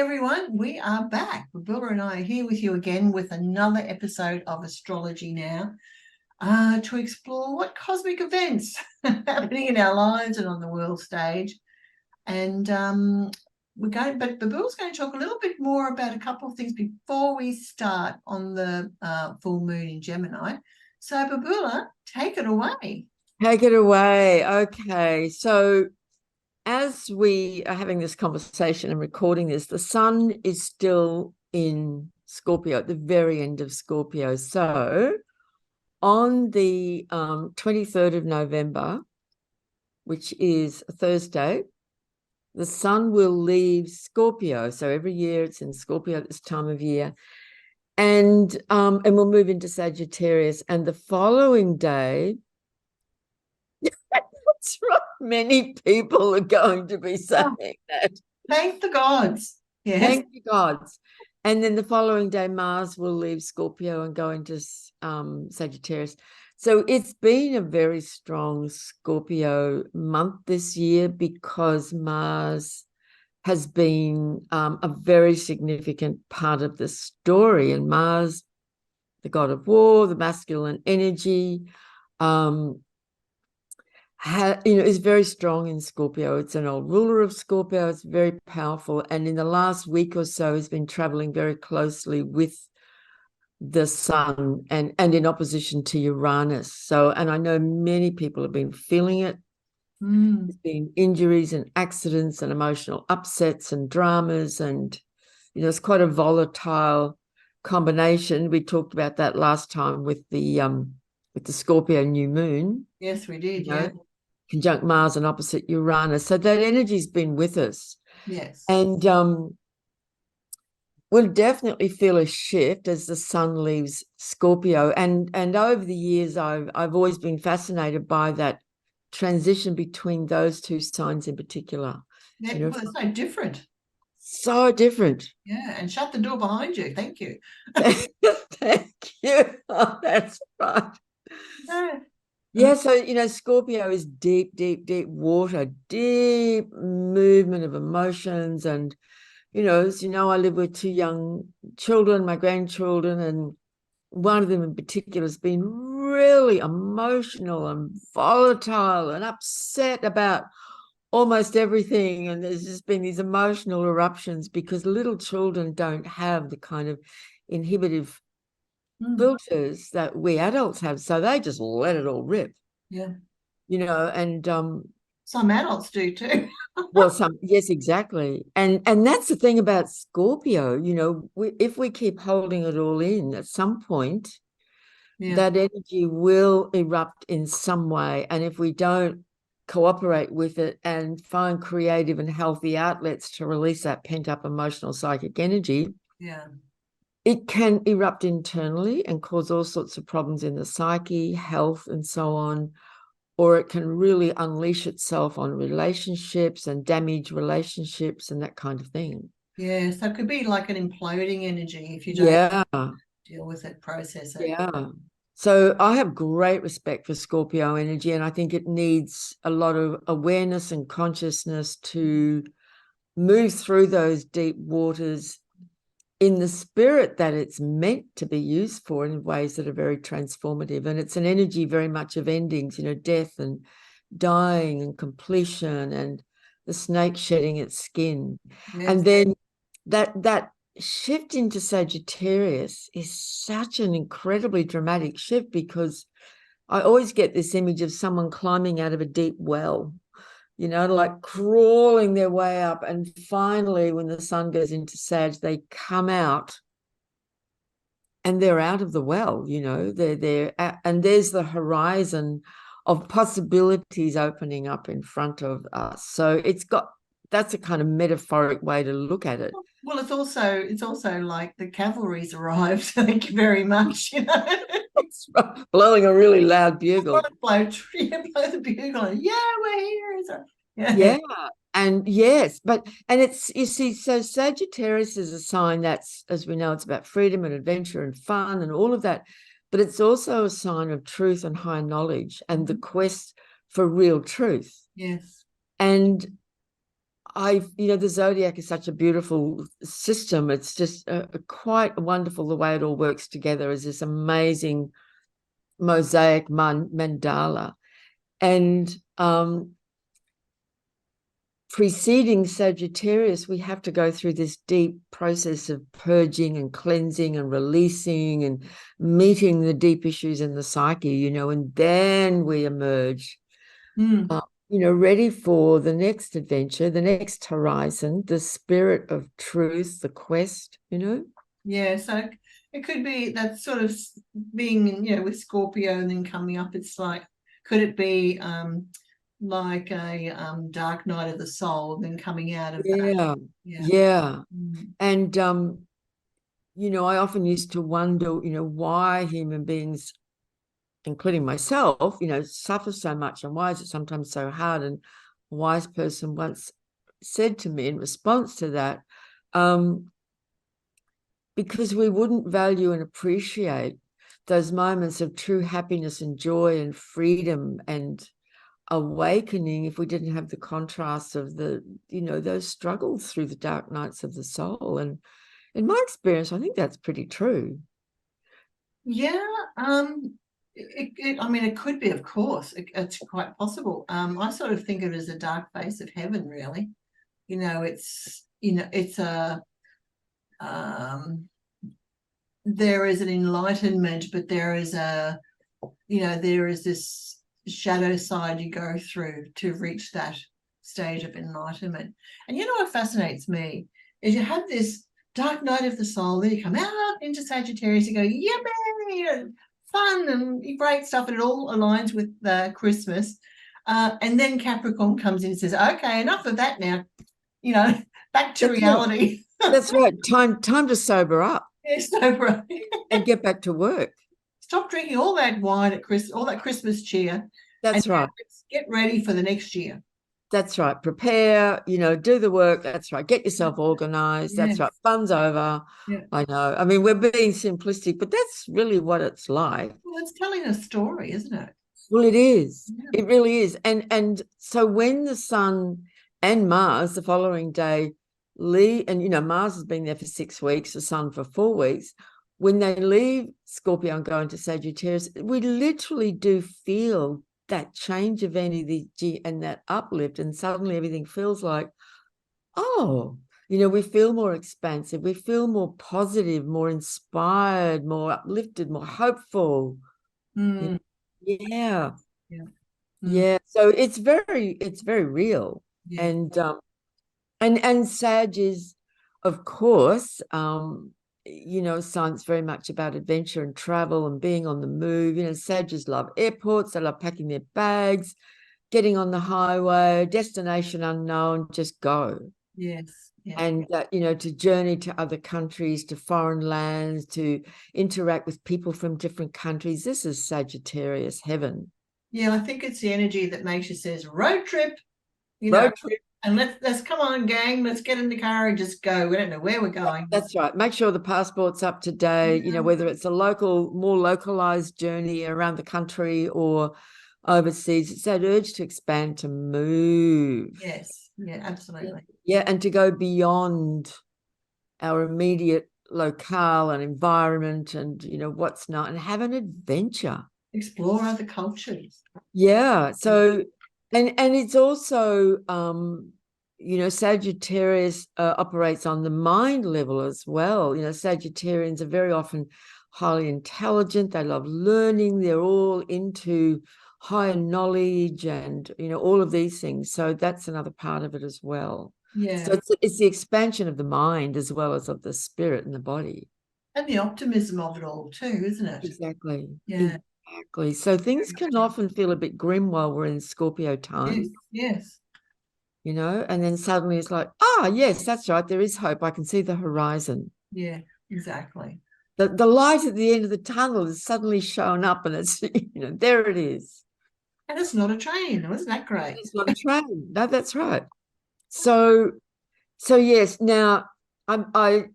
everyone, we are back. Billa and I are here with you again with another episode of Astrology Now to explore what cosmic events are happening in our lives and on the world stage. And Billa's going to talk a little bit more about a couple of things before we start on the full moon in Gemini. So Babula, take it away. Take it away. Okay, so as we are having this conversation and recording this, the sun is still in Scorpio, at the very end of Scorpio. So on the 23rd of November, which is a Thursday, the sun will leave Scorpio. So every year it's in Scorpio at this time of year. And we'll move into Sagittarius. And the following day, that's right, many people are going to be saying that. Thank the gods. Yes. Thank the gods. And then the following day, Mars will leave Scorpio and go into Sagittarius. So it's been a very strong Scorpio month this year because Mars has been a very significant part of the story. And Mars, the god of war, the masculine energy, is very strong in Scorpio. It's an old ruler of Scorpio. It's very powerful. And in the last week or so, has been traveling very closely with the sun and in opposition to Uranus. So, and I know many people have been feeling it. There's been injuries and accidents and emotional upsets and dramas. And, it's quite a volatile combination. We talked about that last time with the Scorpio new moon. Yes, we did. Yeah. Conjunct Mars and opposite Uranus. So that energy's been with us. Yes. And we'll definitely feel a shift as the sun leaves Scorpio. And over the years, I've always been fascinated by that transition between those two signs in particular. Yeah, well, it's so different. So different. Yeah, and shut the door behind you. Thank you. Thank you. Oh, that's right. Yeah, so, Scorpio is deep, deep, deep water, deep movement of emotions. And, as you know, I live with two young children, my grandchildren, and one of them in particular has been really emotional and volatile and upset about almost everything. And there's just been these emotional eruptions because little children don't have the kind of inhibitive filters that we adults have, so they just let it all rip. Yeah. And some adults do too. Well, yes, exactly. And that's the thing about Scorpio, if we keep holding it all in, at some point that energy will erupt in some way. And if we don't cooperate with it and find creative and healthy outlets to release that pent-up emotional psychic energy, it can erupt internally and cause all sorts of problems in the psyche, health, and so on. Or it can really unleash itself on relationships and damage relationships and that kind of thing. Yeah, so it could be like an imploding energy if you don't deal with it, process it. Yeah. So I have great respect for Scorpio energy, and I think it needs a lot of awareness and consciousness to move through those deep waters in the spirit that it's meant to be used for in ways that are very transformative. And it's an energy very much of endings, death and dying and completion and the snake shedding its skin. Yes. And then that shift into Sagittarius is such an incredibly dramatic shift because I always get this image of someone climbing out of a deep well, like crawling their way up. And finally, when the sun goes into Sag, they come out and they're out of the well, they're and there's the horizon of possibilities opening up in front of us. So that's a kind of metaphoric way to look at it. Well, it's also like the cavalry's arrived. Thank you very much. It's blowing a really loud bugle. Blow the bugle. Yeah, we're here. Yeah. And yes, and it's, you see, so Sagittarius is a sign that's, as we know, it's about freedom and adventure and fun and all of that. But it's also a sign of truth and high knowledge and the quest for real truth. Yes. And the zodiac is such a beautiful system. It's just quite wonderful the way it all works together as this amazing mosaic mandala. And preceding Sagittarius, we have to go through this deep process of purging and cleansing and releasing and meeting the deep issues in the psyche, and then we emerge, ready for the next adventure, the next horizon, the spirit of truth, the quest, Yeah, so it could be that sort of being, with Scorpio and then coming up, it's like, could it be like a dark night of the soul, then coming out of that? Yeah. And I often used to wonder, why human beings, including myself, suffer so much, and why is it sometimes so hard? And a wise person once said to me in response to that, because we wouldn't value and appreciate those moments of true happiness and joy and freedom and awakening if we didn't have the contrast of those struggles through the dark nights of the soul. And in my experience, I think that's pretty true. Yeah. It could be, of course. It's quite possible. I sort of think of it as a dark face of heaven, really. It's a there is an enlightenment, but there is this shadow side you go through to reach that stage of enlightenment. And what fascinates me is you have this dark night of the soul, then you come out into Sagittarius, you go, yippee, fun and great stuff, and it all aligns with Christmas. And then Capricorn comes in and says, okay, enough of that now, back to reality. That's right. Time to sober up. Yeah, sober up. And get back to work. Stop drinking all that wine at Christmas, all that Christmas cheer. That's right. Let's get ready for the next year. That's right. Prepare, do the work. That's right. Get yourself organized. Yes. That's right. Fun's over. Yeah. I know. I mean, we're being simplistic, but that's really what it's like. Well, it's telling a story, isn't it? Well, it is. Yeah. It really is. And so when the sun and Mars the following day leave, and Mars has been there for 6 weeks, the sun for 4 weeks. When they leave Scorpio and go into Sagittarius, we literally do feel that change of energy and that uplift, and suddenly everything feels like, we feel more expansive, we feel more positive, more inspired, more uplifted, more hopeful. Yeah. So it's very real. Yeah. And Sag is, of course, science very much about adventure and travel and being on the move. Sagittarius love airports. They love packing their bags, getting on the highway, destination unknown, just go. Yes. Yeah. And, to journey to other countries, to foreign lands, to interact with people from different countries. This is Sagittarius heaven. Yeah, I think it's the energy that makes you says road trip, road trip. And let's come on, gang. Let's get in the car and just go. We don't know where we're going. That's right. Make sure the passport's up to date. Whether it's a more localized journey around the country or overseas, it's that urge to expand, to move. Yes. Yeah, absolutely. Yeah, and to go beyond our immediate locale and environment, and what's not, and have an adventure. Explore other cultures. Yeah. So. And it's also, Sagittarius operates on the mind level as well. Sagittarians are very often highly intelligent. They love learning. They're all into higher knowledge and, all of these things. So that's another part of it as well. Yeah. So it's the expansion of the mind as well as of the spirit and the body. And the optimism of it all too, isn't it? Exactly. Yeah. Exactly. So things can often feel a bit grim while we're in Scorpio time. Yes. And then suddenly it's like, yes, that's right. There is hope. I can see the horizon. Yeah, exactly. The light at the end of the tunnel is suddenly showing up, and it's, there it is. And it's not a train. Isn't that great? It's not a train. No, that's right. So yes. Now I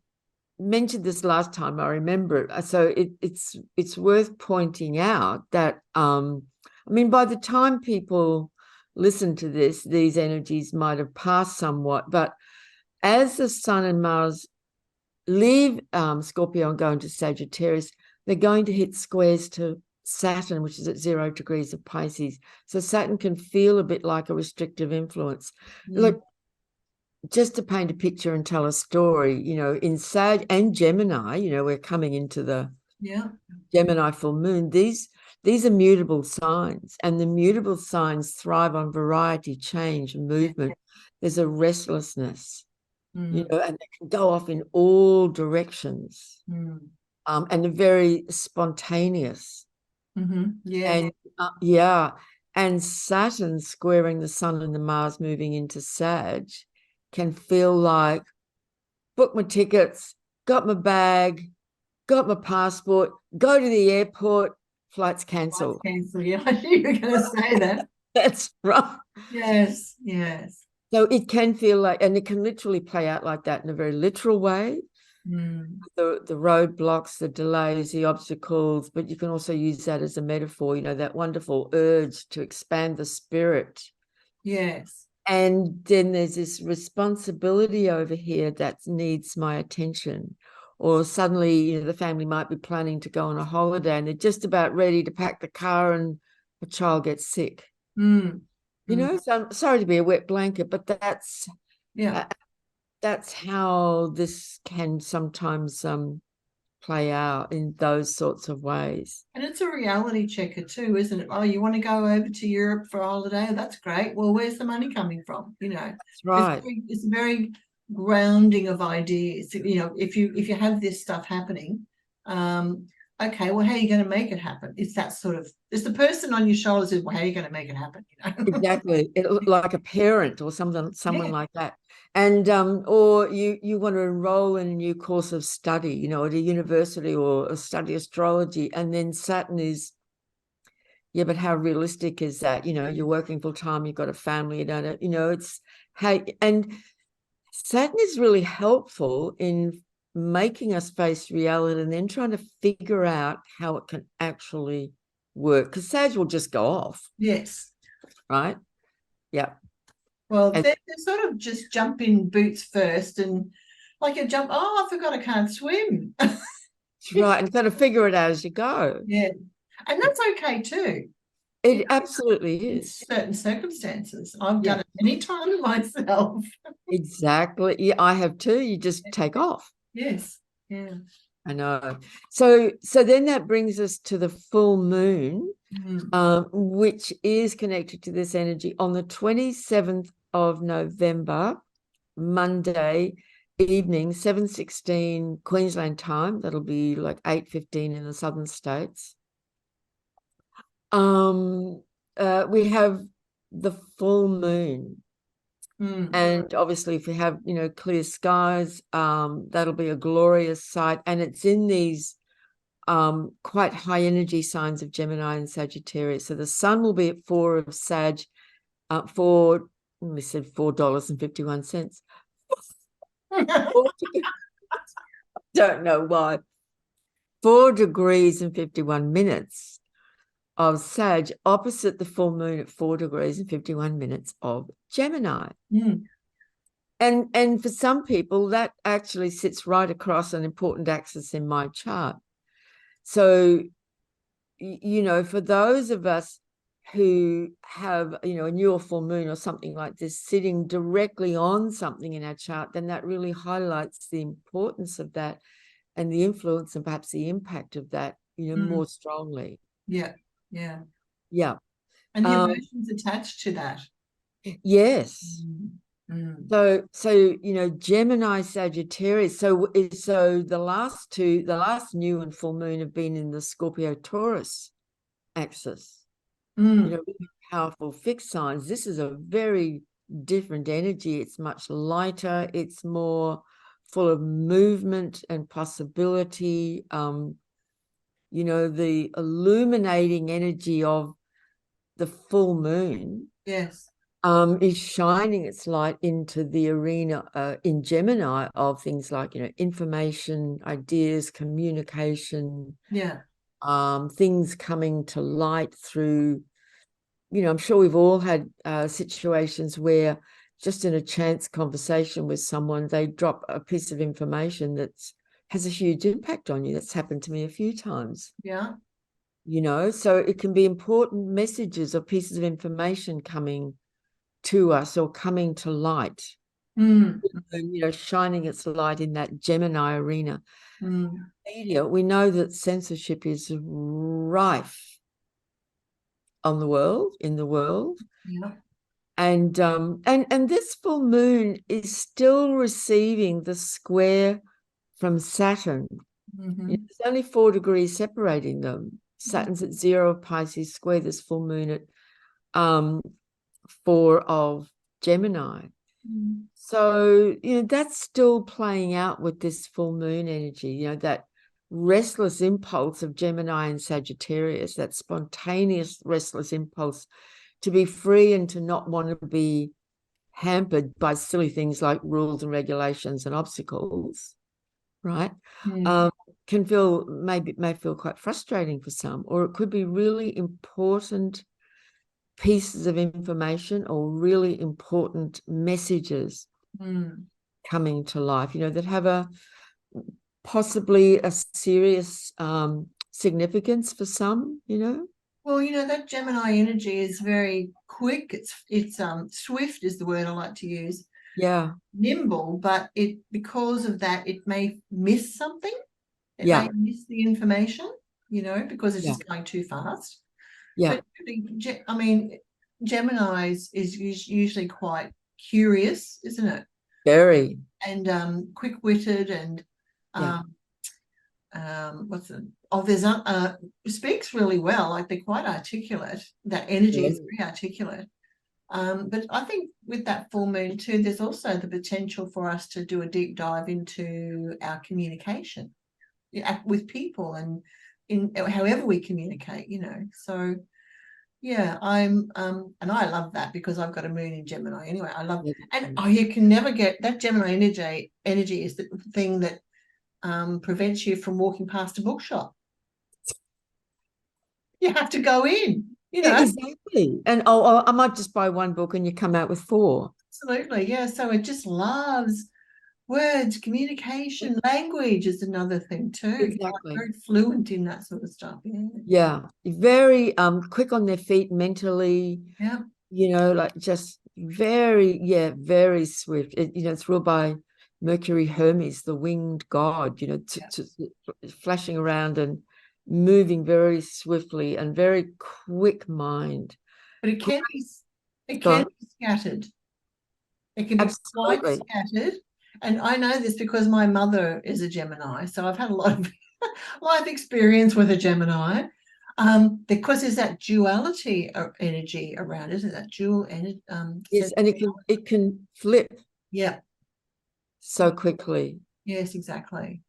mentioned this last time, I remember it. So it's worth pointing out that by the time people listen to this, these energies might have passed somewhat. But as the Sun and Mars leave Scorpio and go into Sagittarius, they're going to hit squares to Saturn, which is at 0 degrees of Pisces. So Saturn can feel a bit like a restrictive influence. Look, just to paint a picture and tell a story, in Sag and Gemini, we're coming into the Gemini full moon. These are mutable signs, and the mutable signs thrive on variety, change, movement. There's a restlessness, and they can go off in all directions, and they're very spontaneous. Yeah. And Saturn squaring the Sun and the Mars moving into Sag can feel like, book my tickets, got my bag, got my passport, go to the airport, flights cancelled. Yeah, I knew you were going to say that. That's right. Yes. So it can feel like, and it can literally play out like that in a very literal way. The roadblocks, the delays, the obstacles, but you can also use that as a metaphor, that wonderful urge to expand the spirit. Yes. And then there's this responsibility over here that needs my attention. Or suddenly, the family might be planning to go on a holiday and they're just about ready to pack the car and a child gets sick. So I'm sorry to be a wet blanket, but that's how this can sometimes play out in those sorts of ways. And it's a reality checker too, isn't it? Oh, you want to go over to Europe for a holiday? That's great. Well, where's the money coming from? That's right. It's very grounding of ideas. If you have this stuff happening, okay, well, how are you going to make it happen? It's that sort of, it's the person on your shoulders is, well, how are you going to make it happen? Exactly. Like a parent or someone like that. And or you want to enroll in a new course of study, at a university or study astrology, and then Saturn is, but how realistic is that? You're working full time, you've got a family, it's how, and Saturn is really helpful in making us face reality and then trying to figure out how it can actually work, because Sag will just go off. Yes. Right. Yeah. Well, they're sort of just jump in boots first, and like you jump, oh, I forgot I can't swim. That's right. And kind of figure it out as you go. Yeah. And that's okay too. It absolutely is. In certain circumstances. I've done it many times myself. Exactly. Yeah, I have too. You just take off. Yes. Yeah. I know. So then that brings us to the full moon, which is connected to this energy on the 27th of November, Monday evening, 7:16 Queensland time. That'll be like 8:15 in the southern states. We have the full moon. And obviously if we have, clear skies, that'll be a glorious sight. And it's in these quite high energy signs of Gemini and Sagittarius. So the sun will be at 4 of Sag, we said $4.51. Don't know why. 4 degrees and 51 minutes of Sag opposite the full moon at 4 degrees and 51 minutes of Gemini. And for some people, that actually sits right across an important axis in my chart. So, for those of us who have, a new or full moon or something like this sitting directly on something in our chart, then that really highlights the importance of that and the influence and perhaps the impact of that, more strongly. Yeah. And the emotions attached to that. Yes. So Gemini, Sagittarius. So the last new and full moon have been in the Scorpio Taurus axis. Really powerful fixed signs. This is a very different energy. It's much lighter. It's more full of movement and possibility. The illuminating energy of the full moon. Yes. Is shining its light into the arena in Gemini of things like, information, ideas, communication, things coming to light through I'm sure we've all had situations where just in a chance conversation with someone, they drop a piece of information that has a huge impact on you. That's happened to me a few times. Yeah. So it can be important messages or pieces of information coming to us or coming to light, Mm. and, shining its light in that Gemini arena. Mm. Media, we know that censorship is rife in the world. Yeah. And this full moon is still receiving the square from Saturn. Mm-hmm. There's only 4 degrees separating them. Saturn's at 0 of Pisces square, this full moon at 4 of Gemini. Mm. So, that's still playing out with this full moon energy, that restless impulse of Gemini and Sagittarius, that spontaneous restless impulse to be free and to not want to be hampered by silly things like rules and regulations and obstacles, right? Mm. May feel quite frustrating for some, or it could be really important pieces of information or really important messages Mm. coming to life, that have a possibly a serious significance for some. Well, that Gemini energy is very quick. It's swift is the word I like to use. Yeah. Nimble, but because of that, it may miss something. It Yeah. may miss the information, because it's Yeah. just going too fast. Yeah. But I mean, Gemini is usually quite curious, isn't it? Very. And quick-witted and Yeah. what's it? Oh, there's speaks really well. Like they're quite articulate. That energy is very articulate. But I think with that full moon too, there's also the potential for us to do a deep dive into our communication with people and in however we communicate. So yeah, and I love that because I've got a moon in Gemini anyway. I love, and you can never get that Gemini energy. Energy is the thing that prevents you from walking past a bookshop. You have to go in, Exactly. And I might just buy one book and you come out with 4. Absolutely, yeah. So it just loves words, communication, language is another thing too. Exactly. Very fluent in that sort of stuff. Yeah. Yeah. Very quick on their feet mentally. Yeah. Like just very swift. It's ruled by Mercury Hermes, the winged god, flashing around and moving very swiftly and very quick mind. But it can be scattered. It can be quite scattered. And I know this because my mother is a Gemini, so I've had a lot of life experience with a Gemini. Because there's that duality energy around, isn't it? That dual energy. Yes, and it can flip. Yeah. So quickly. Yes, exactly.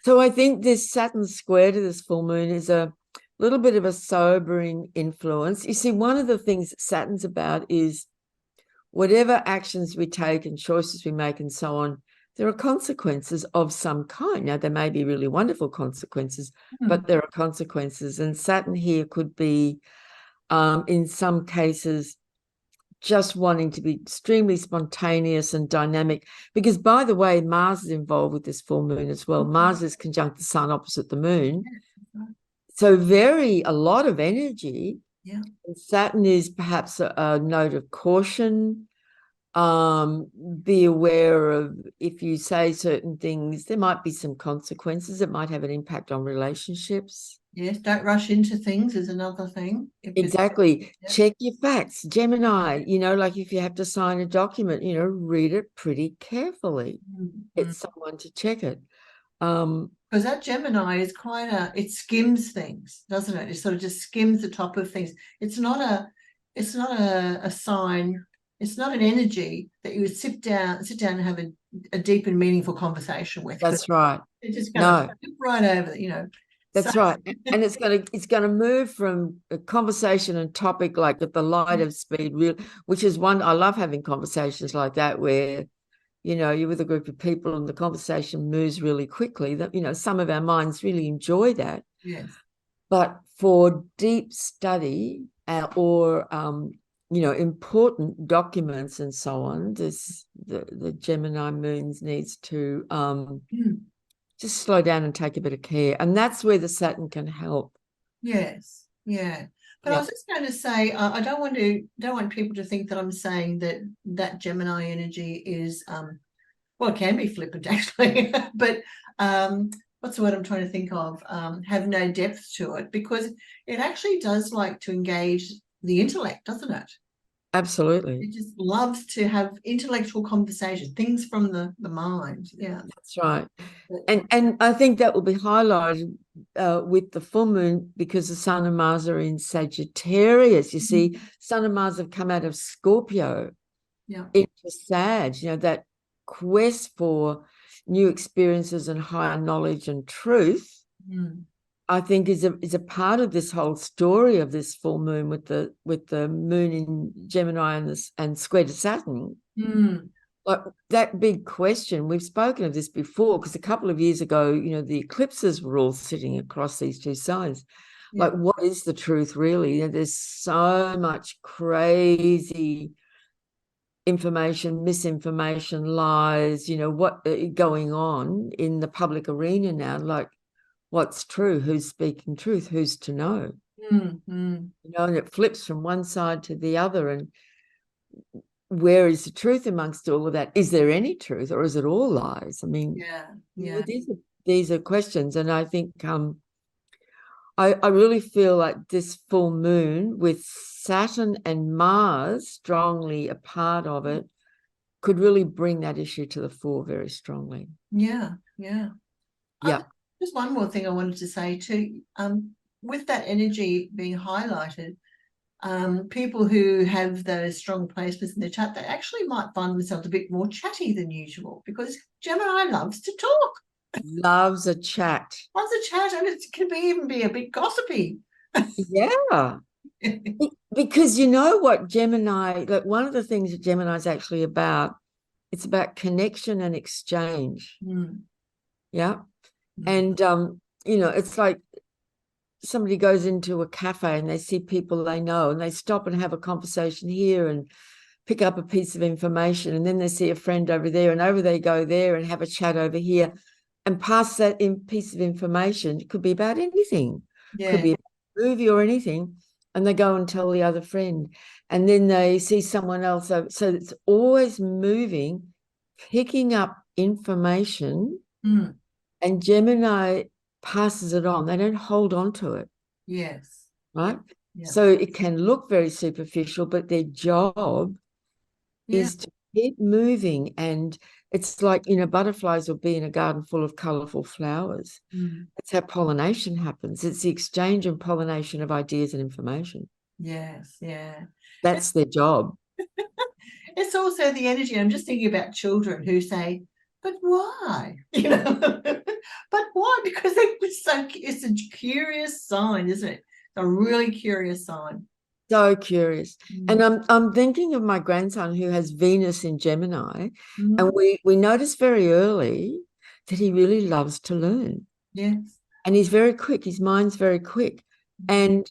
So I think this Saturn square to this full moon is a little bit of a sobering influence. You see, one of the things that Saturn's about is whatever actions we take and choices we make and so on, there are consequences of some kind. Now, there may be really wonderful consequences, but there are consequences. And Saturn here could be, in some cases, just wanting to be extremely spontaneous and dynamic. Because, by the way, Mars is involved with this full moon as well. Mars is conjunct the sun opposite the moon. So a lot of energy. Yeah. Saturn is perhaps a note of caution. Be aware of if you say certain things, there might be some consequences. It might have an impact on relationships. Yes, don't rush into things is another thing. Exactly. Check your facts. Gemini, like if you have to sign a document, read it pretty carefully. Get someone to check it. Because that Gemini is it skims things, doesn't it? It sort of just skims the top of things. It's not a sign. It's not an energy that you would sit down and have a deep and meaningful conversation with. That's right. It's just going to flip right over, That's right. And it's gonna move from a conversation and topic like at the light of speed, which is one I love having conversations like that where you're with a group of people and the conversation moves really quickly. That some of our minds really enjoy that. Yes. But for deep study or important documents and so on. The Gemini moons needs to just slow down and take a bit of care, and that's where the Saturn can help. Yes, yeah. But I was just going to say, I don't want people to think that I'm saying that Gemini energy is well, it can be flippant actually, but what's the word I'm trying to think of? Have no depth to it, because it actually does like to engage the intellect, doesn't it? Absolutely. It just loves to have intellectual conversation, things from the mind. Yeah, that's right. And I think that will be highlighted with the full moon, because the Sun and Mars are in Sagittarius. You see, Sun and Mars have come out of Scorpio into Sag. That quest for new experiences and higher knowledge and truth, I think is a part of this whole story of this full moon with the moon in Gemini and square to Saturn. Like that big question, we've spoken of this before, because a couple of years ago, the eclipses were all sitting across these two signs. Like, what is the truth really? There's so much crazy information, misinformation, lies, what going on in the public arena now. Like, what's true? Who's speaking truth? Who's to know? And it flips from one side to the other. And where is the truth amongst all of that? Is there any truth, or is it all lies? I mean, these are questions. And I think I really feel like this full moon with Saturn and Mars strongly a part of it could really bring that issue to the fore very strongly. Yeah. Just one more thing I wanted to say too. With that energy being highlighted, people who have those strong placements in the chart, they actually might find themselves a bit more chatty than usual, because Gemini loves to talk. Loves a chat. Loves a chat, and it can even be a bit gossipy. Yeah. Because you know what Gemini, like one of the things that Gemini is actually about, it's about connection and exchange. Yeah. And, it's like somebody goes into a cafe and they see people they know, and they stop and have a conversation here and pick up a piece of information, and then they see a friend over there, and over they go there and have a chat over here and pass that piece of information. It could be about anything. Could be a movie or anything, and they go and tell the other friend, and then they see someone else. So it's always moving, picking up information, and Gemini passes it on. They don't hold on to it. Yes. Right? So it can look very superficial, but their job is to keep moving. And it's like, butterflies will be in a garden full of colorful flowers. That's how pollination happens. It's the exchange and pollination of ideas and information. Yes, yeah. That's their job. It's also the energy. I'm just thinking about children who say, but why? But why? Because it's a curious sign, isn't it? A really curious sign. So curious. And I'm thinking of my grandson who has Venus in Gemini, and we noticed very early that he really loves to learn. Yes. And he's very quick. His mind's very quick. And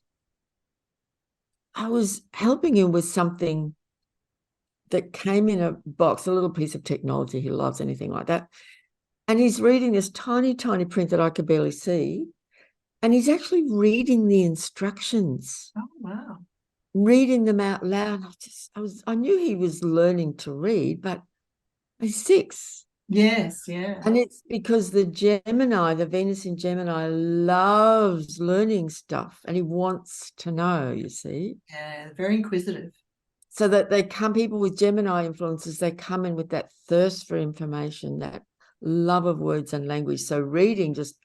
I was helping him with something that came in a box, a little piece of technology. He loves anything like that. And he's reading this tiny, tiny print that I could barely see. And he's actually reading the instructions. Oh, wow. Reading them out loud. I knew he was learning to read, but he's 6. Yes, yeah. And it's because the Venus in Gemini loves learning stuff, and he wants to know, you see. Yeah, very inquisitive. So that people with Gemini influences, they come in with that thirst for information, that love of words and language. So reading just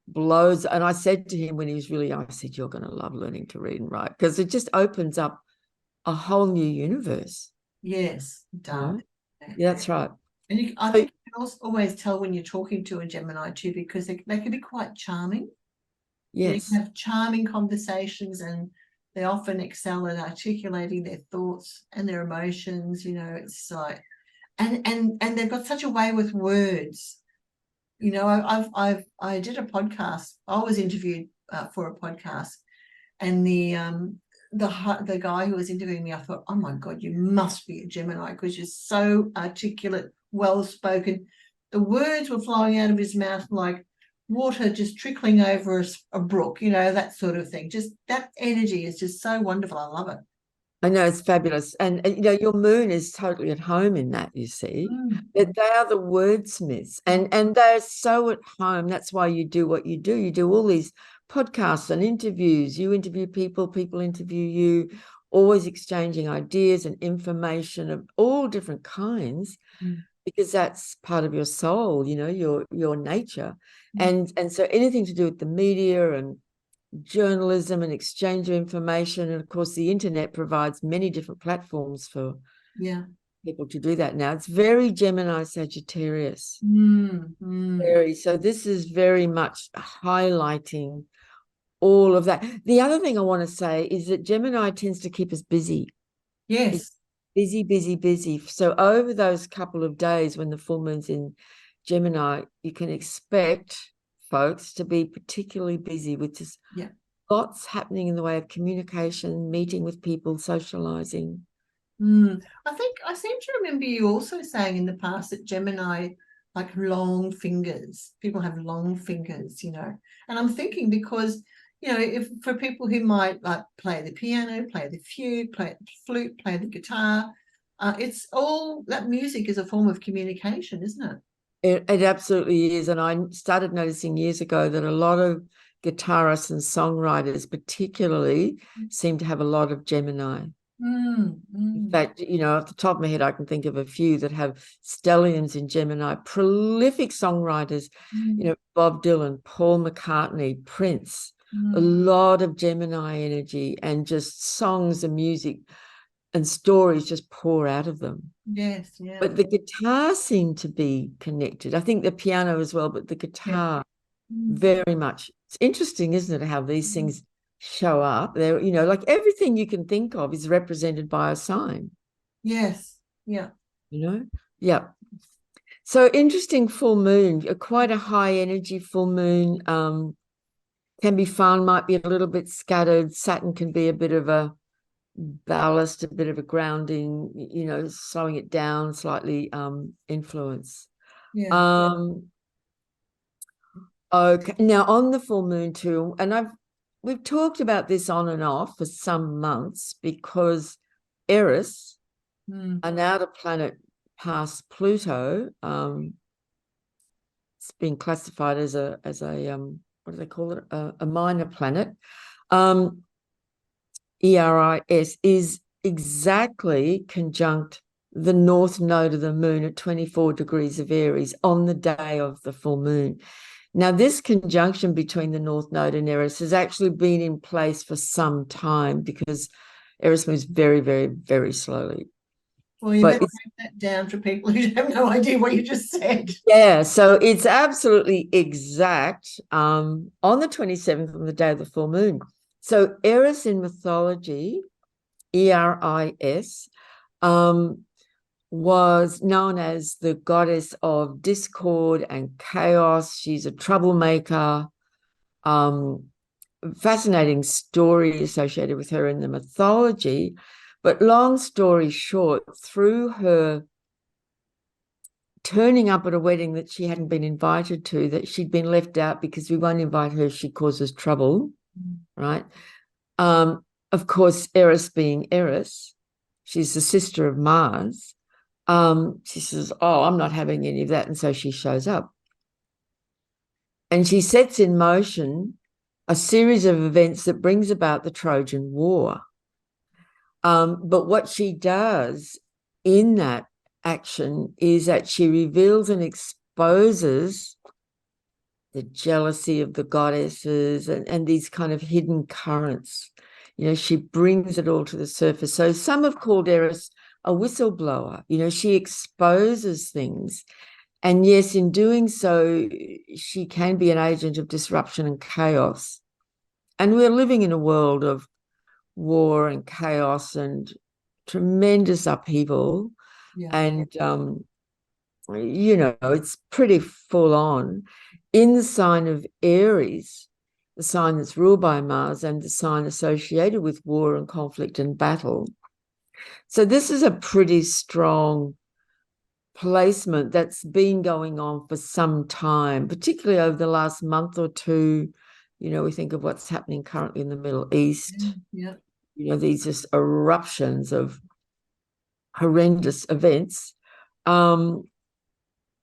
blows. And I said to him when he was really young, I said, you're going to love learning to read and write, because it just opens up a whole new universe. Yes, it does. Yeah, that's right. And I think you can also always tell when you're talking to a Gemini too, because they can be quite charming. Yes. You can have charming conversations, and they often excel at articulating their thoughts and their emotions. It's like, and they've got such a way with words. I did a podcast. I was interviewed for a podcast, and the guy who was interviewing me, I thought, oh my God, you must be a Gemini because you're so articulate, well spoken. The words were flowing out of his mouth like water just trickling over a brook, you know, that sort of thing. Just that energy is just so wonderful. I love it. I know, it's fabulous. And you know, your moon is totally at home in that, you see. Mm. That they are the wordsmiths, and they're so at home. That's why you do what you do. You do all these podcasts and interviews. You interview people, people interview you, always exchanging ideas and information of all different kinds, Mm. because that's part of your soul, you know, your nature. Mm. And so anything to do with the media and journalism and exchange of information, and of course the internet provides many different platforms for Yeah. people to do that now. It's very Gemini Sagittarius. Mm. Mm. Very. So this is very much highlighting all of that. The other thing I want to say is that Gemini tends to keep us busy. It's Yes. busy, busy, busy. So over those couple of days when the full moon's in Gemini, you can expect folks to be particularly busy with just Yeah. lots happening in the way of communication, meeting with people, socializing. I think I seem to remember you also saying in the past that Gemini like long fingers. People have long fingers, you know. And I'm thinking because, you know, if for people who might like play the piano, play the fugue, play the flute, play the guitar, it's all that music is a form of communication, isn't it? It absolutely is. And I started noticing years ago that a lot of guitarists and songwriters particularly seem to have a lot of Gemini. Mm, In mm, fact, you know, off the top of my head, I can think of a few that have stelliums in Gemini, prolific songwriters, you mm, know, Bob Dylan, Paul McCartney, Prince, a mm. lot of Gemini energy, and just songs and music and stories just pour out of them. Yes, yeah. But the guitar seemed to be connected. I think the piano as well, but the Yeah. guitar Mm, very much. It's interesting, isn't it, how these mm. things show up? They're, you know, like everything you can think of is represented by a sign, Yes, yeah. you know? Yeah. So interesting full moon, quite a high energy full moon. Can be fun, might be a little bit scattered. Saturn can be a bit of a ballast, a bit of a grounding, you know, slowing it down slightly, influence. Yeah. Um, okay. Now on the full moon too, and we've talked about this on and off for some months because Eris, Mm, an outer planet past Pluto, it's been classified as a what do they call it? A minor planet. ERIS is exactly conjunct the north node of the moon at 24 degrees of Aries on the day of the full moon. Now, this conjunction between the North Node and Eris has actually been in place for some time because Eris moves very, very, very slowly. well, you But better it's, break that down for people who have no idea what you just said. yeah, so it's absolutely exact on the 27th on the day of the full moon. So Eris in mythology, ERIS, was known as the goddess of discord and chaos. She's a troublemaker. Fascinating story associated with her in the mythology. But long story short, through her turning up at a wedding that she hadn't been invited to, that she'd been left out because we won't invite her, she causes trouble, right? Of course, Eris being Eris, she's the sister of Mars. She says, oh, I'm not having any of that. And so she shows up. And she sets in motion a series of events that brings about the Trojan War. But what she does in that action is that she reveals and exposes the jealousy of the goddesses and these kind of hidden currents. You know, she brings it all to the surface. So some have called Eris a whistleblower. You know, she exposes things. And yes, in doing so, she can be an agent of disruption and chaos. And we're living in a world of war and chaos and tremendous upheaval. Yeah. And, you know, it's pretty full on. In the sign of Aries, the sign that's ruled by Mars and the sign associated with war and conflict and battle. So this is a pretty strong placement that's been going on for some time, particularly over the last month or two. We think of what's happening currently in the Middle East. Yeah. These just eruptions of horrendous events. But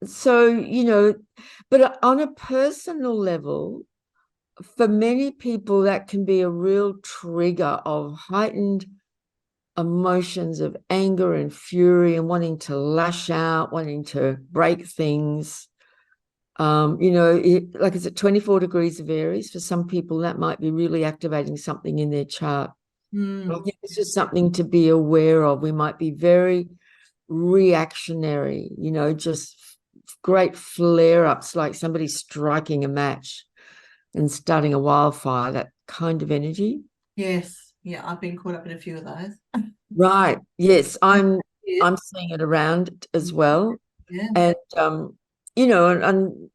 on a personal level, for many people, that can be a real trigger of heightened emotions of anger and fury and wanting to lash out, wanting to break things. Like it's at 24 degrees of Aries. For some people, that might be really activating something in their chart. I think it's just something to be aware of. We might be very reactionary, just great flare-ups, like somebody striking a match and starting a wildfire, that kind of energy. Yes. Yeah, I've been caught up in a few of those. Right. Yes, I'm seeing it around as well. Yeah. And and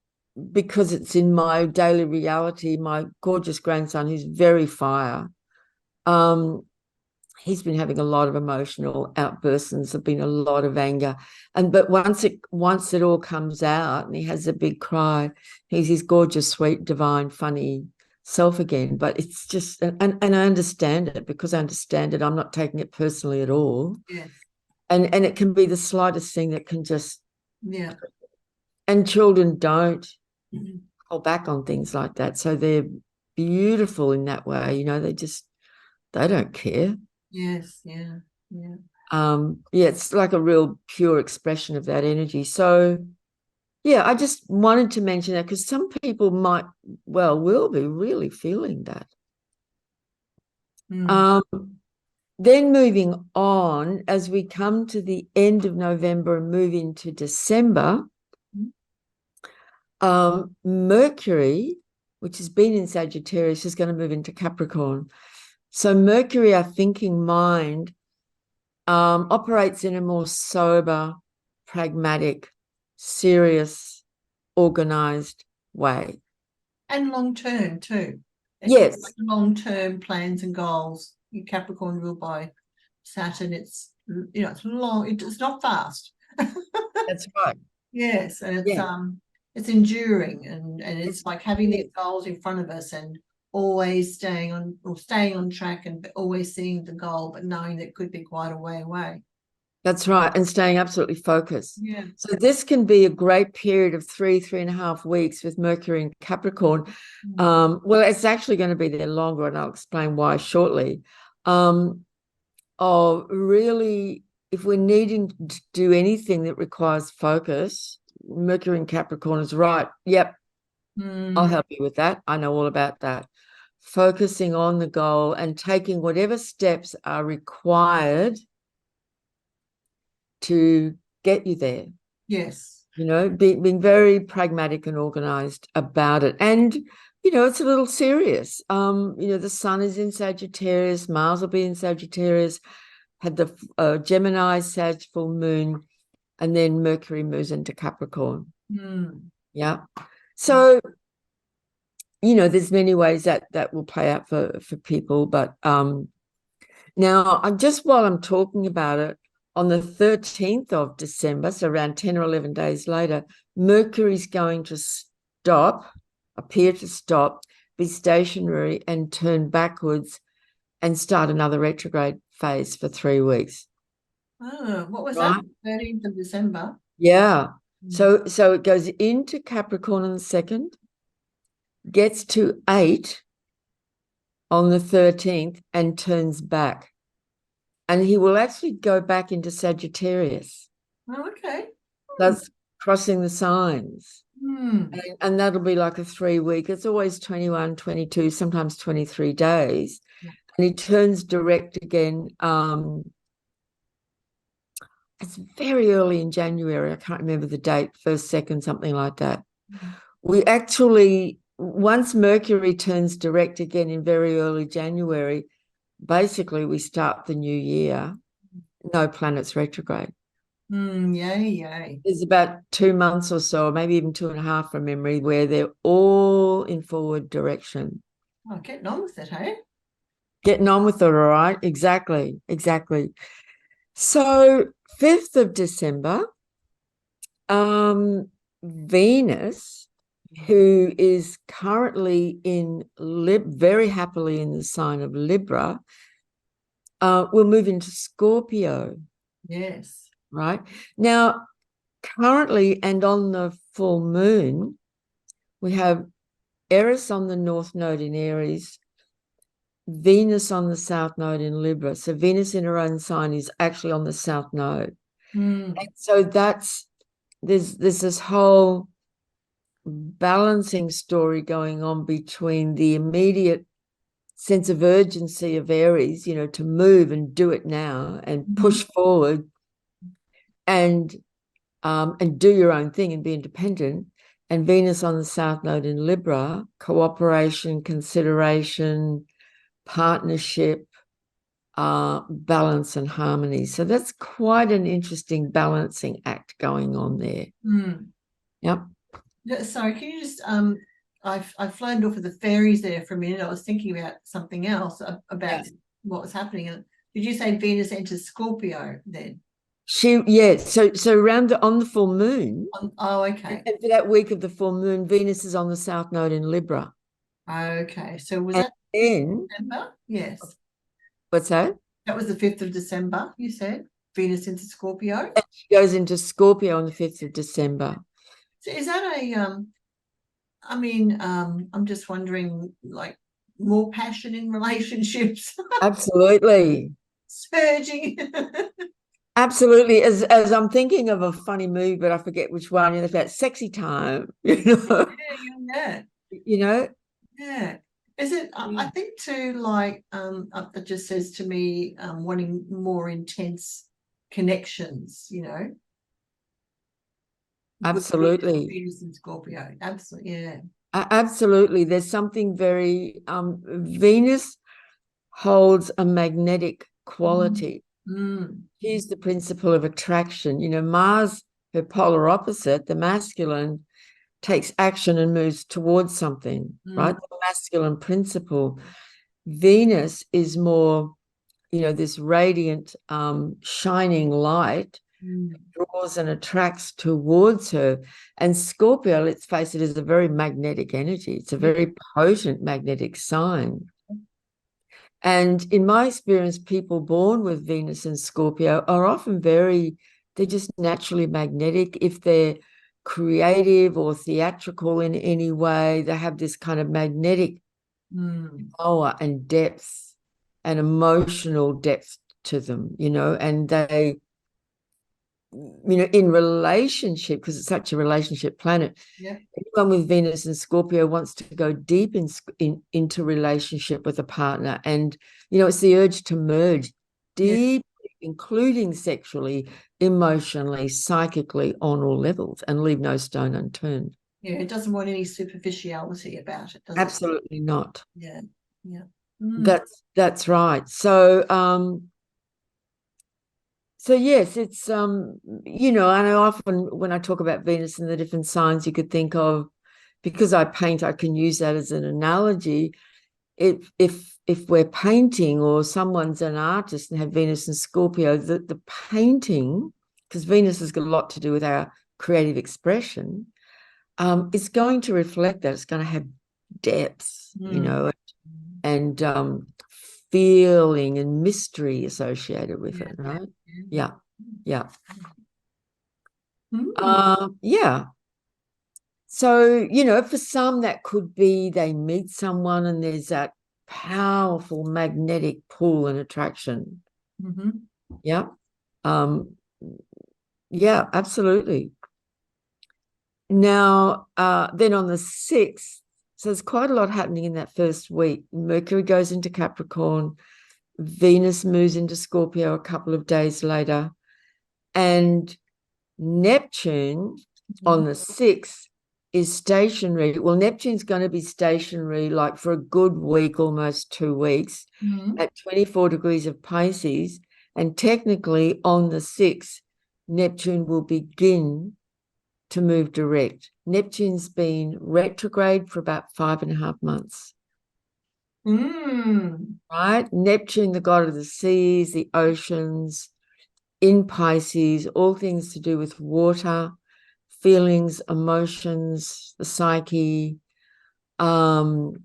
because it's in my daily reality, my gorgeous grandson, who's very fire, he's been having a lot of emotional outbursts, and there's been a lot of anger. But once it all comes out and he has a big cry, he's his gorgeous, sweet, divine, funny self again. But it's just, and I understand it. Because I understand it, I'm not taking it personally at all. Yes. And it can be the slightest thing that can just, yeah. And children don't hold back on things like that. So they're beautiful in that way. They don't care. Yes. Yeah. It's like a real pure expression of that energy. So I just wanted to mention that because some people will be really feeling that. Then moving on, as we come to the end of November and move into December, Mercury, which has been in Sagittarius, is going to move into Capricorn. So Mercury, our thinking mind, operates in a more sober, pragmatic, serious, organized way. And long-term too. Yes. Like long-term plans and goals. Capricorn ruled by Saturn. It's it's long. It's not fast. That's right. Yes, and it's enduring, and it's like having these goals in front of us and always staying on track and always seeing the goal, but knowing that it could be quite a way away. That's right. And staying absolutely focused. Yeah. So this can be a great period of 3.5 weeks with Mercury in Capricorn. Well, it's actually going to be there longer, and I'll explain why shortly. Really, if we're needing to do anything that requires focus, Mercury in Capricorn is right. Yep. I'll help you with that. I know all about that. Focusing on the goal and taking whatever steps are required to get you there. Yes. Being very pragmatic and organized about it. And, it's a little serious. The sun is in Sagittarius, Mars will be in Sagittarius, had the Gemini Sag full moon, and then Mercury moves into Capricorn. Yeah. So, there's many ways that will play out for people. But now, just while I'm talking about it, on the 13th of December, so around 10 or 11 days later, Mercury's going to appear to stop, be stationary, and turn backwards and start another retrograde phase for 3 weeks. Oh, what was that? 13th of December. Yeah. So it goes into Capricorn on the 2nd, gets to 8 on the 13th, and turns back. And he will actually go back into Sagittarius. Oh, okay. That's crossing the signs. And that'll be like a 3-week. It's always 21, 22, sometimes 23 days. And he turns direct again. It's very early in January. I can't remember the date, 1st, 2nd, something like that. We actually, once Mercury turns direct again in very early January, basically we start the new year, no planets retrograde. Yay. There's about 2 months or so, maybe even 2.5 from memory, where they're all in forward direction. Oh, getting on with it, hey? Getting on with it, all right? Exactly. So 5th of December, Venus, who is currently in very happily in the sign of Libra, will move into Scorpio. Yes. Right? Now, currently and on the full moon, we have Eris on the north node in Aries, Venus on the south node in Libra. So Venus in her own sign is actually on the south node. Mm. And so there's this whole balancing story going on between the immediate sense of urgency of Aries, to move and do it now and push forward and do your own thing and be independent. And Venus on the south node in Libra, cooperation, consideration, partnership, balance and harmony. So that's quite an interesting balancing act going on there. Mm. Yep. Sorry, can you just I floated off of the fairies there for a minute. I was thinking about something else about what was happening. And did you say Venus enters Scorpio then? So around on the full moon. Oh, okay. And for that week of the full moon, Venus is on the south node in Libra. Okay. So was that then December? Yes. What's that? That was the 5th of December, you said? Venus into Scorpio? And she goes into Scorpio on the 5th of December. So is that I'm just wondering, like, more passion in relationships? Absolutely. Surging. Absolutely. As I'm thinking of a funny movie, but I forget which one, it's that sexy time, Yeah. Yeah. Is it, I think too, like, it just says to me, wanting more intense connections, Absolutely. Venus and Scorpio. Absolutely, yeah. Absolutely. There's something very, Venus holds a magnetic quality. She's the principle of attraction. Mars, her polar opposite, the masculine, takes action and moves towards something, right? The masculine principle. Venus is more, this radiant, shining light draws and attracts towards her. And Scorpio, let's face it, is a very magnetic energy. It's a very potent magnetic sign. And in my experience, people born with Venus and Scorpio are often they're just naturally magnetic. If they're creative or theatrical in any way, they have this kind of magnetic power and depth and emotional depth to them, and they, in relationship, because it's such a relationship planet, anyone with Venus and Scorpio wants to go deep into relationship with a partner. And, it's the urge to merge deep, including sexually, emotionally, psychically, on all levels, and leave no stone unturned. Yeah, it doesn't want any superficiality about it, does it? Absolutely not. Yeah. That's right. So yes, it's and I often, when I talk about Venus and the different signs, you could think of, because I paint, I can use that as an analogy. If we're painting or someone's an artist and have Venus and Scorpio, the painting, because Venus has got a lot to do with our creative expression, it's going to reflect that. It's going to have depth, and feeling and mystery associated with it, right? Yeah. So, for some, that could be they meet someone and there's that powerful magnetic pull and attraction. Yeah. Yeah, absolutely. Now, then on the 6th, so there's quite a lot happening in that first week. Mercury goes into Capricorn, Venus moves into Scorpio a couple of days later, and Neptune on the 6th is stationary. Well, Neptune's going to be stationary like for a good week, almost 2 weeks, at 24 degrees of Pisces. And technically on the 6th, Neptune will begin to move direct. Neptune's been retrograde for about 5.5 months. Mm. right? Neptune, the god of the seas, the oceans, in Pisces, all things to do with water, feelings, emotions, the psyche, and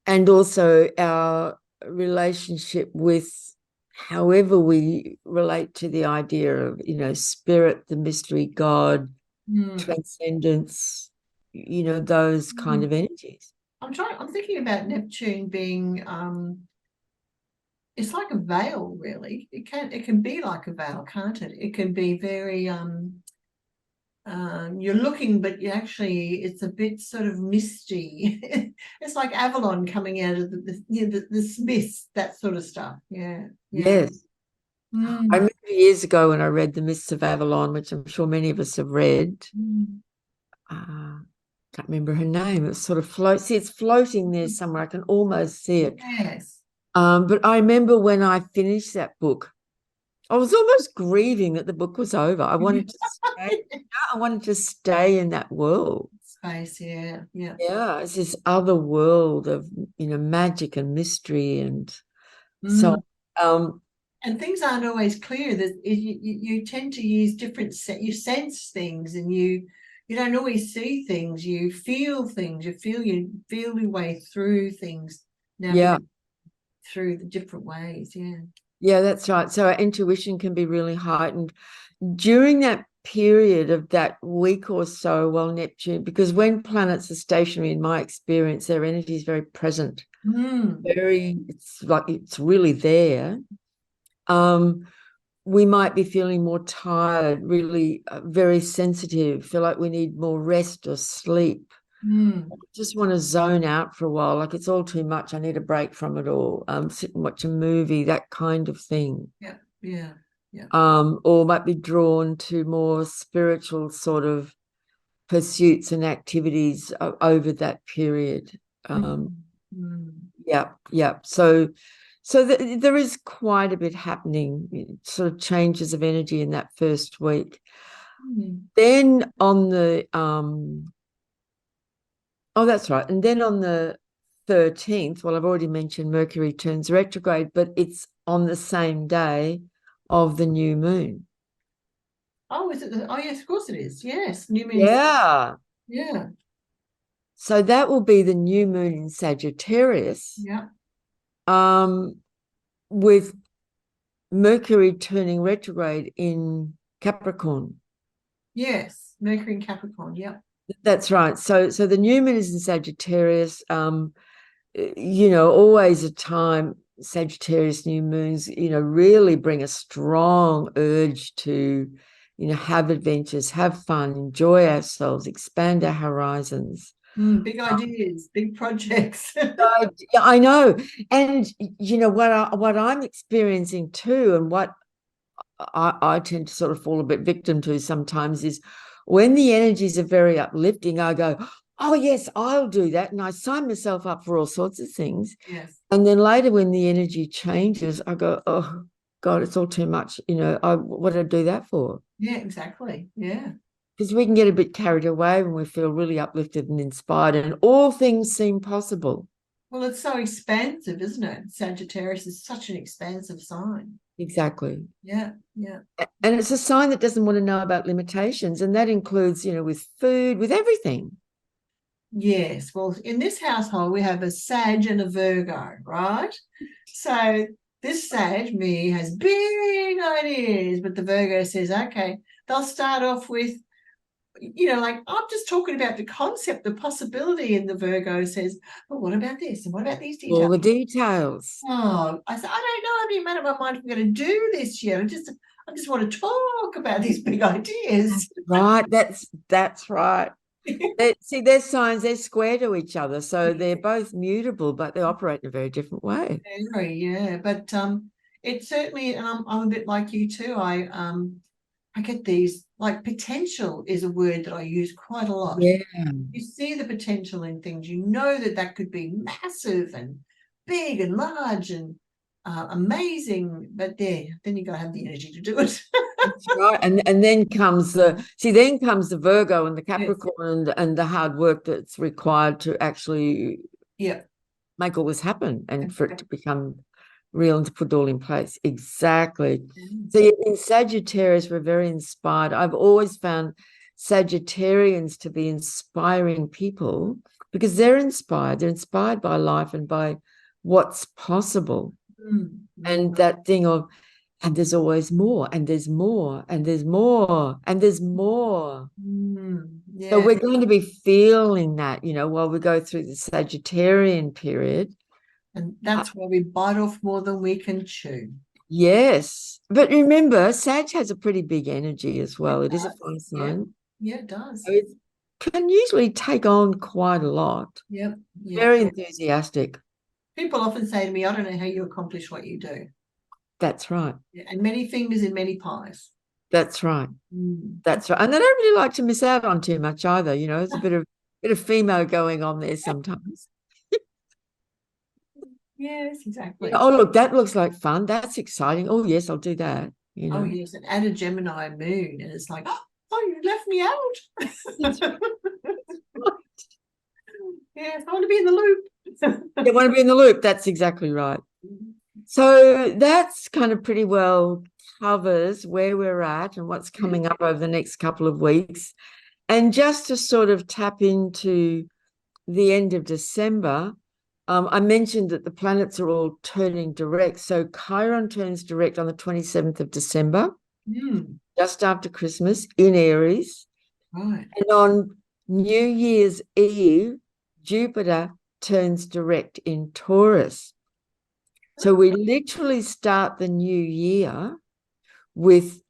also our relationship with however we relate to the idea of, spirit, the mystery, God, Mm. transcendence, those kind Mm. of energies. I'm thinking about Neptune being it's like a veil, really. It can be like a veil, can't it? It can be very you're looking, but it's a bit sort of misty. It's like Avalon coming out of this mist, that sort of stuff. Yeah, yeah. Yes. I Mm. remember years ago when I read The Mists of Avalon, which I'm sure many of us have read. Mm. Can't remember her name. It sort of floats. See, it's floating there somewhere. I can almost see it. Yes. But I remember when I finished that book, I was almost grieving that the book was over. I wanted to stay. I wanted to stay in that world. Space, yeah, yeah. Yeah, it's this other world of magic and mystery, and so Mm. um And things aren't always clear. That you tend to use different you sense things, and you don't always see things. You feel things. You feel your way through things, yeah, navigate through the different ways. Yeah. yeah, that's right. So our intuition can be really heightened during that period of that week or so while Neptune, because when planets are stationary, in my experience, their energy is very present. Mm. It's like it's really there. Um, we might be feeling more tired, really very sensitive, feel like we need more rest or sleep. Mm. Just want to zone out for a while, like it's all too much. I need a break from it all. Sit and watch a movie, that kind of thing. Yeah. Yeah. Yeah. Or might be drawn to more spiritual sort of pursuits and activities over that period. Mm. Mm. Yeah, yeah. There is quite a bit happening, sort of changes of energy in that first week. Mm. Then on the oh, that's right. And then on the 13th, well, I've already mentioned Mercury turns retrograde, but it's on the same day of the new moon. Oh, is it? Oh, yes, of course it is. Yes, new moon is. Yeah. Yeah. So that will be the new moon in Sagittarius, Yeah. um, with Mercury turning retrograde in Capricorn. Yes, Mercury in Capricorn. Yeah. That's right. So the new moon is in Sagittarius. Always a time, Sagittarius new moons, really bring a strong urge to, have adventures, have fun, enjoy ourselves, expand our horizons. Big ideas, big projects. Yeah, I know. And what I'm experiencing too, and what I tend to sort of fall a bit victim to sometimes, is when the energies are very uplifting, I go, oh yes, I'll do that. And I sign myself up for all sorts of things. Yes. And then later when the energy changes, I go, oh God, it's all too much. What did I do that for? Yeah, exactly. Yeah. Because we can get a bit carried away when we feel really uplifted and inspired and all things seem possible. Well, it's so expansive, isn't it? Sagittarius is such an expansive sign. Exactly. Yeah. Yeah. And it's a sign that doesn't want to know about limitations. And that includes, with food, with everything. Yes. Well, in this household, we have a Sag and a Virgo, right? So this Sag, me, has big ideas, but the Virgo says, okay, they'll start off with, like I'm just talking about the concept, the possibility, and the Virgo says, but what about this? And what about these All details? the details. Oh, I said, I don't know. I haven't even made up my mind if I'm going to do this yet. I just want to talk about these big ideas. Right. That's right. See, their signs, they're square to each other. So they're both mutable, but they operate in a very different way. Very, yeah. But it certainly, and I'm a bit like you too. I get these, like, potential is a word that I use quite a lot. Yeah. You see the potential in things. You know that could be massive and big and large and amazing. But then you got to have the energy to do it. That's right. And then comes the Virgo and the Yes. Capricorn and the hard work that's required to actually Yeah. make all this happen and for it to become real and to put it all in place. Exactly. So in Sagittarius, we're very inspired. I've always found Sagittarians to be inspiring people because they're inspired. They're inspired by life and by what's possible. And that thing of, and there's always more, and there's more, and there's more, and there's more. Yeah. So we're going to be feeling that, while we go through the Sagittarian period. And that's why we bite off more than we can chew. Yes. But remember, Sag has a pretty big energy as well. It is a fire sign. Yeah, it does. So it can usually take on quite a lot. Yep. Very enthusiastic. People often say to me, I don't know how you accomplish what you do. That's right. And many fingers in many pies. That's right. That's right. And they don't really like to miss out on too much either. There's a bit of female going on there sometimes. Yes, exactly. Oh, look, that looks like fun. That's exciting. Oh, yes, I'll do that. Oh, yes, and add a Gemini moon, and it's like, oh, you left me out. Yes, I want to be in the loop. You want to be in the loop. That's exactly right. So that's kind of pretty well covers where we're at and what's coming up over the next couple of weeks. And just to sort of tap into the end of December, I mentioned that the planets are all turning direct. So Chiron turns direct on the 27th of December, just after Christmas in Aries. Right. And on New Year's Eve, Jupiter turns direct in Taurus. So we literally start the new year with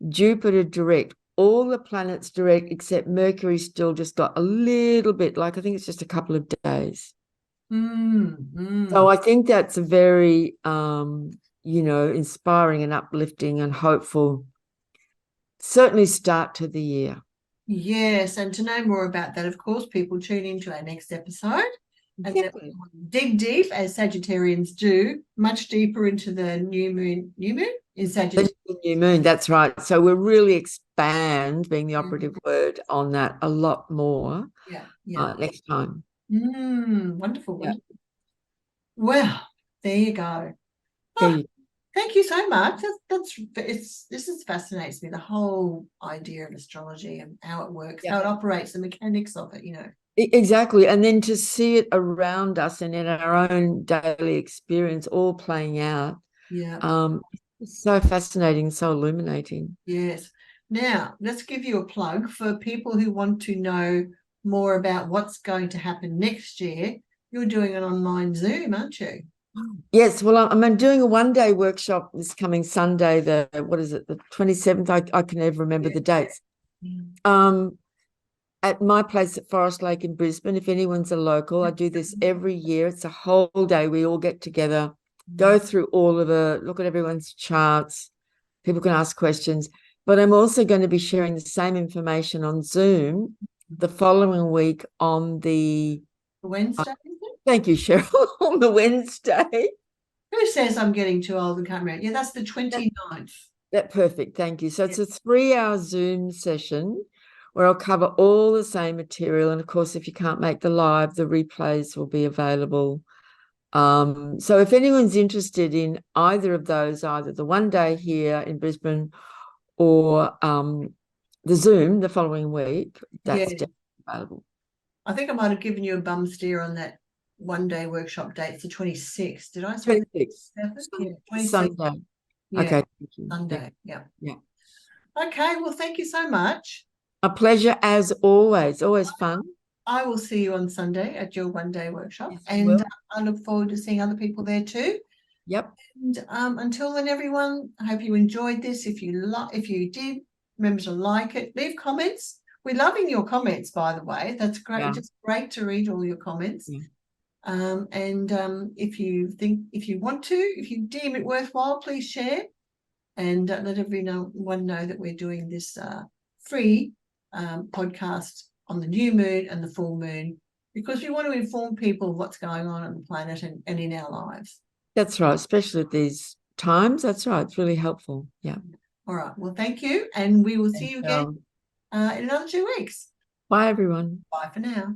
Jupiter direct, all the planets direct, except Mercury still just got a little bit, I think it's just a couple of days. So I think that's a very, inspiring and uplifting and hopeful, certainly start to the year. Yes, and to know more about that, of course, people tune into our next episode. And then dig deep, as Sagittarians do, much deeper into the new moon in Sagittarius. The new moon, that's right. So we'll really expand, being the operative word, on that a lot more next time. Wonderful, wonderful. Well, there you go. Thank you so much. This fascinates me, the whole idea of astrology and how it works, how it operates, the mechanics of it, Exactly. And then to see it around us and in our own daily experience all playing out. It's so fascinating, so illuminating. Yes. Now, let's give you a plug for people who want to know more about what's going to happen next year. You're doing an online Zoom, aren't you? Yes, well, I'm doing a one-day workshop this coming Sunday, the 27th. I can never remember the dates. At my place at Forest Lake in Brisbane. If anyone's a local, I do this every year. It's a whole day. We all get together, go through all of it, look at everyone's charts. People can ask questions. But I'm also going to be sharing the same information on Zoom the following week on the Wednesday. Thank you, Cheryl. On the Wednesday. Who says I'm getting too old and can't remember? Yeah, that's the 29th. That's perfect. Thank you. So it's a 3-hour Zoom session where I'll cover all the same material. And of course, if you can't make the live, the replays will be available. So if anyone's interested in either of those, either the one day here in Brisbane or the Zoom the following week, that's definitely available. I think I might have given you a bum steer on that one-day workshop date. It's the 26th. Did I say 26th? Yeah, 26th. Sunday. Yeah. Okay. Sunday. Yeah. Okay. Well, thank you so much. A pleasure as always. Always fun. I will see you on Sunday at your one-day workshop, and I look forward to seeing other people there too. Yep. And until then, everyone, I hope you enjoyed this. If you did, remember to like it, leave comments. We're loving your comments, by the way. That's great. It's just great to read all your comments. If you want to, if you deem it worthwhile, please share and let everyone know that we're doing this free podcast on the new moon and the full moon, because we want to inform people of what's going on the planet and in our lives. That's right, especially at these times. That's right. It's really helpful. Yeah. All right. Well, thank you. And we will see you again in another 2 weeks. Bye, everyone. Bye for now.